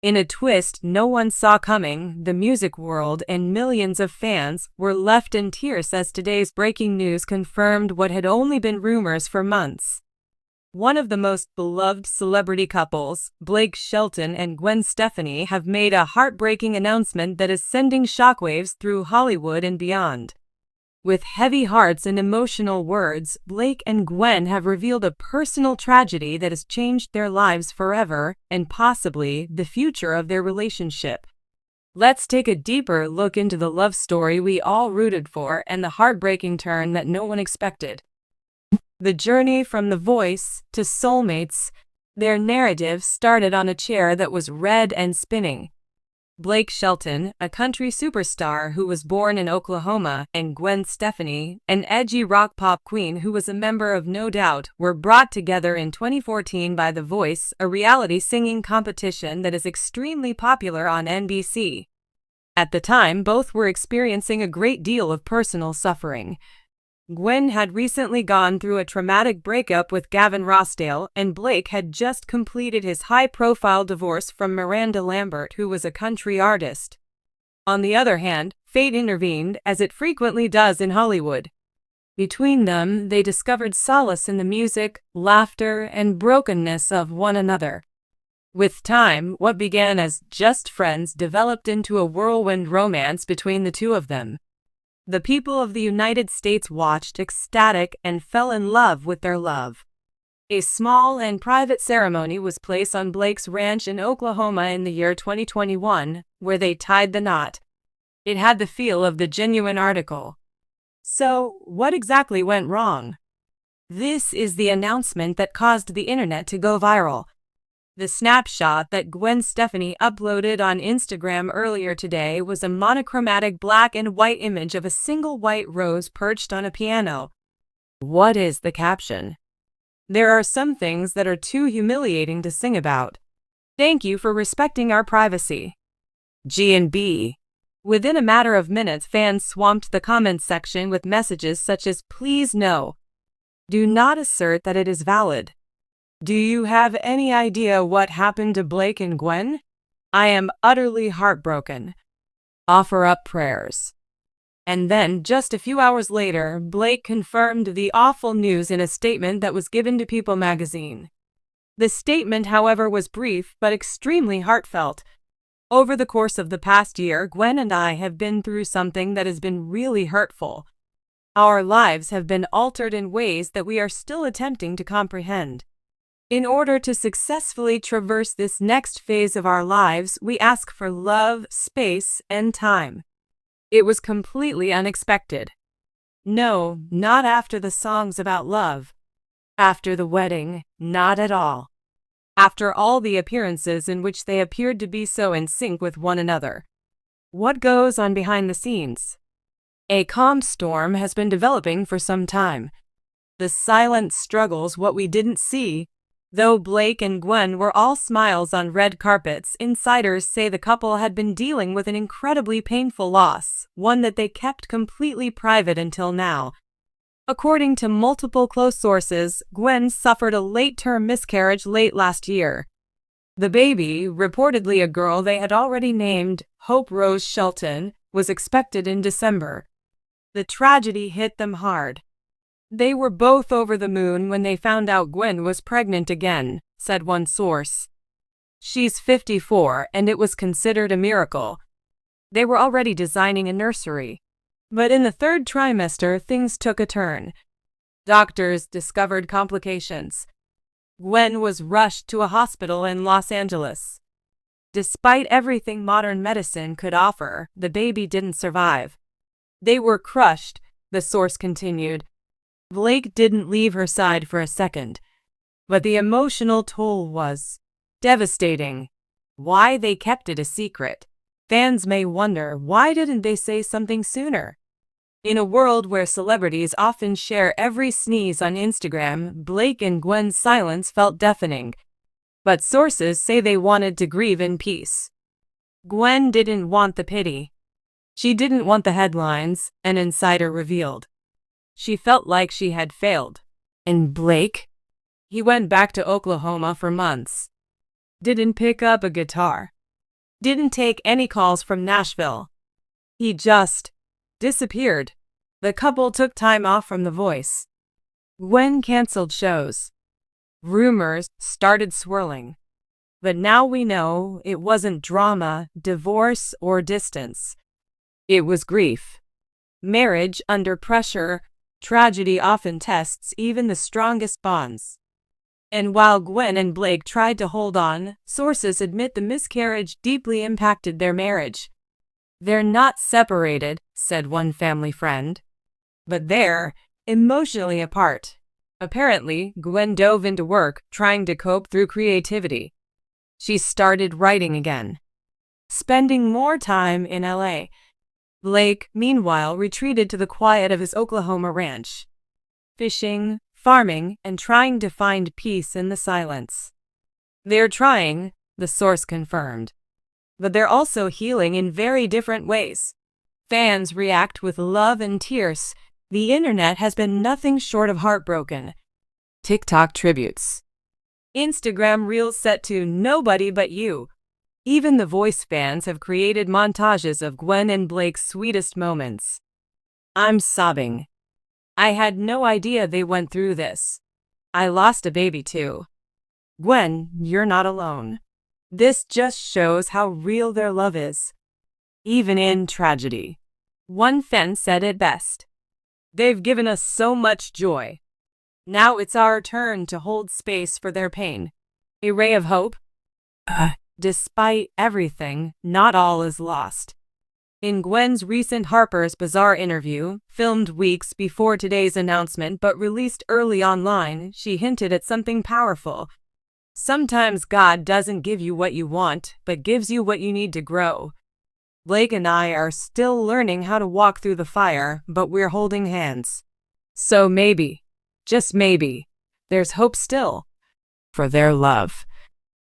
In a twist no one saw coming, the music world and millions of fans were left in tears as today's breaking news confirmed what had only been rumors for months. One of the most beloved celebrity couples, Shelton and Gwen Stefani, have made a heartbreaking announcement that is sending shockwaves through Hollywood and beyond. With heavy hearts and emotional words, Blake and Gwen have revealed a personal tragedy that has changed their lives forever and possibly the future of their relationship. Let's take a deeper look into the love story we all rooted for and the heartbreaking turn that no one expected. The journey from The Voice to soulmates, their narrative started on a chair that was red and spinning. Blake Shelton, a country superstar who was born in Oklahoma, and Gwen Stefani, an edgy rock pop queen who was a member of No Doubt, were brought together in 2014 by The Voice, a reality singing competition that is extremely popular on NBC. At the time, both were experiencing a great deal of personal suffering. Gwen had recently gone through a traumatic breakup with Gavin Rossdale, and Blake had just completed his high-profile divorce from Miranda Lambert, who was a country artist. On the other hand, fate intervened, as it frequently does in Hollywood. Between them, they discovered solace in the music, laughter, and brokenness of one another. With time, what began as just friends developed into a whirlwind romance between the two of them. The people of the United States watched ecstatic and fell in love with their love. A small and private ceremony was placed on Blake's ranch in Oklahoma in the year 2021, where they tied the knot. It had the feel of the genuine article. So, what exactly went wrong? This is the announcement that caused the internet to go viral. The snapshot that Gwen Stefani uploaded on Instagram earlier today was a monochromatic black and white image of a single white rose perched on a piano. What is the caption? There are some things that are too humiliating to sing about. Thank you for respecting our privacy. G&B. Within a matter of minutes, fans swamped the comments section with messages such as, "Please no. Do not assert that it is valid. Do you have any idea what happened to Blake and Gwen? I am utterly heartbroken. Offer up prayers." And then, just a few hours later, Blake confirmed the awful news in a statement that was given to People magazine. The statement, however, was brief but extremely heartfelt. Over the course of the past year, Gwen and I have been through something that has been really hurtful. Our lives have been altered in ways that we are still attempting to comprehend. In order to successfully traverse this next phase of our lives, we ask for love, space, and time. It was completely unexpected. No, not after the songs about love. After the wedding, not at all. After all the appearances in which they appeared to be so in sync with one another. What goes on behind the scenes? A calm storm has been developing for some time. The silent struggles, what we didn't see. Though Blake and Gwen were all smiles on red carpets, insiders say the couple had been dealing with an incredibly painful loss, one that they kept completely private until now. According to multiple close sources, Gwen suffered a late-term miscarriage late last year. The baby, reportedly a girl they had already named Hope Rose Shelton, was expected in December. The tragedy hit them hard. They were both over the moon when they found out Gwen was pregnant again, said one source. She's 54 and it was considered a miracle. They were already designing a nursery. But in the third trimester, things took a turn. Doctors discovered complications. Gwen was rushed to a hospital in Los Angeles. Despite everything modern medicine could offer, the baby didn't survive. They were crushed, the source continued. Blake didn't leave her side for a second. But the emotional toll was devastating. Why they kept it a secret? Fans may wonder, why didn't they say something sooner? In a world where celebrities often share every sneeze on Instagram, Blake and Gwen's silence felt deafening. But sources say they wanted to grieve in peace. Gwen didn't want the pity. She didn't want the headlines, an insider revealed. She felt like she had failed. And Blake? He went back to Oklahoma for months. Didn't pick up a guitar. Didn't take any calls from Nashville. He just disappeared. The couple took time off from The Voice. Gwen canceled shows. Rumors started swirling. But now we know it wasn't drama, divorce, or distance. It was grief. Marriage under pressure, tragedy often tests even the strongest bonds. And while Gwen and Blake tried to hold on, sources admit the miscarriage deeply impacted their marriage. "They're not separated," said one family friend, "but they're emotionally apart." Apparently, Gwen dove into work, trying to cope through creativity. She started writing again, spending more time in LA. Blake, meanwhile, retreated to the quiet of his Oklahoma ranch, fishing, farming, and trying to find peace in the silence. They're trying, the source confirmed. But they're also healing in very different ways. Fans react with love and tears. The internet has been nothing short of heartbroken. TikTok tributes. Instagram reels set to "Nobody But You." Even The Voice fans have created montages of Gwen and Blake's sweetest moments. "I'm sobbing. I had no idea they went through this. I lost a baby too. Gwen, you're not alone." This just shows how real their love is, even in tragedy. One fan said it best. "They've given us so much joy. Now it's our turn to hold space for their pain." A ray of hope. Despite everything, not all is lost. In Gwen's recent Harper's Bazaar interview, filmed weeks before today's announcement but released early online, she hinted at something powerful. "Sometimes God doesn't give you what you want, but gives you what you need to grow. Blake and I are still learning how to walk through the fire, but we're holding hands. So maybe, just maybe, there's hope still. For their love,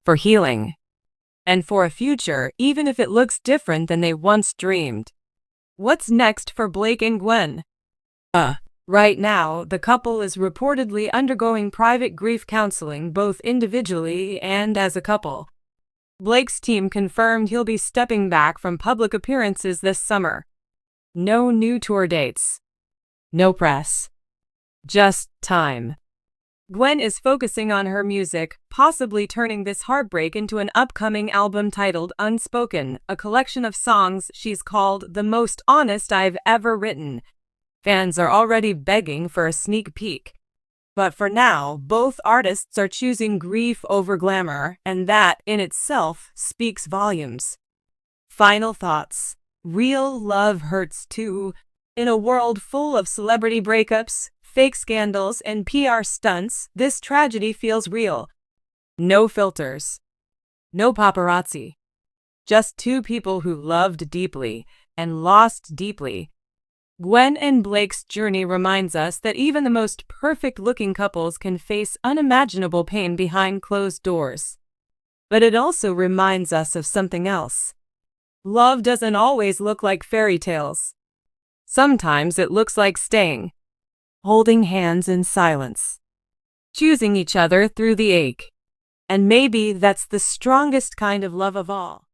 for healing, and for a future, even if it looks different than they once dreamed." What's next for Blake and Gwen? Right now, the couple is reportedly undergoing private grief counseling both individually and as a couple. Blake's team confirmed he'll be stepping back from public appearances this summer. No new tour dates. No press. Just time. Gwen is focusing on her music, possibly turning this heartbreak into an upcoming album titled Unspoken, a collection of songs she's called "the most honest I've ever written." Fans are already begging for a sneak peek. But for now, both artists are choosing grief over glamour, and that, in itself, speaks volumes. Final thoughts. Real love hurts too. In a world full of celebrity breakups, fake scandals, and PR stunts, this tragedy feels real. No filters. No paparazzi. Just two people who loved deeply and lost deeply. Gwen and Blake's journey reminds us that even the most perfect-looking couples can face unimaginable pain behind closed doors. But it also reminds us of something else. Love doesn't always look like fairy tales. Sometimes it looks like staying, holding hands in silence, choosing each other through the ache. And maybe that's the strongest kind of love of all.